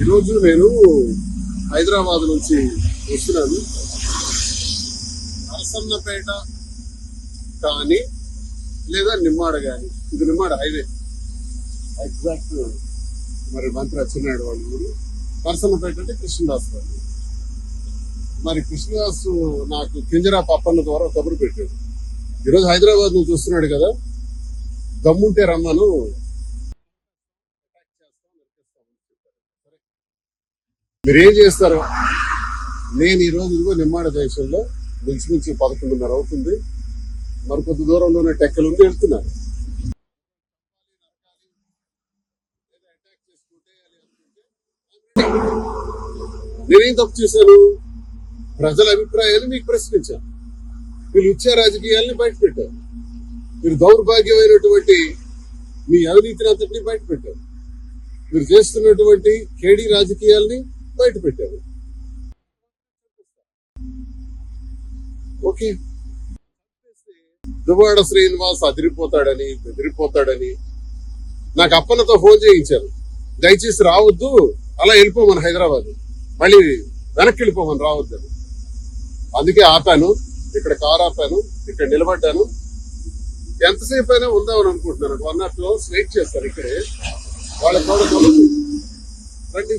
ఈరోజు నేను హైదరాబాద్ నుంచి వస్తున్నాను. నరసన్నపేట కానీ లేదా నిమ్మాడ కానీ, ఇది నిమ్మాడ హైవే ఎగ్జాక్ట్. మరి మంత్రి వచ్చినాడు వాళ్ళు ఊరు. నరసన్నపేట అంటే కృష్ణదాస్ వాళ్ళు. మరి కృష్ణదాస్ నాకు కింజరా పప్పన్న ద్వారా కబురు పెట్టాడు. ఈరోజు హైదరాబాద్ నుంచి వస్తున్నాడు కదా, దమ్ముంటే రమ్మను, మీరేం చేస్తారు. నేను ఈరోజు ఇదిగో నిమ్మాడ జంక్షన్లో మించుమించి 11:30 అవుతుంది. మరి కొద్ది దూరంలోనే టెక్కలు ఉంది, వెళ్తున్నాను. నేనేం తప్పు చేశాను? ప్రజల అభిప్రాయాలు మీకు ప్రశ్నించాను. వీళ్ళు ఇచ్చే రాజకీయాల్ని బయట పెట్టారు. మీరు దౌర్భాగ్యమైనటువంటి మీ అవినీతిని అంతటినీ బయట పెట్టారు. మీరు చేస్తున్నటువంటి కేడీ రాజకీయాల్ని బయట పెట్టారు. ఓకే, దువ్వాడ శ్రీనివాస్ అదిరిపోతాడని బెదిరిపోతాడని నాకు అప్పన్నతో ఫోన్ చేయించారు. దయచేసి రావద్దు, అలా వెళ్ళిపోమని, హైదరాబాద్ మళ్ళీ వెనక్కి వెళ్ళిపోమని, రావద్దని. అందుకే ఆపాను, ఇక్కడ కారు ఆపాను, ఇక్కడ నిలబడ్డాను. ఎంతసేపు అయినా ఉందామని అనుకుంటున్నాను. 1 or 2 hours వెయిట్ చేస్తారు ఇక్కడే. వాళ్ళ రండి.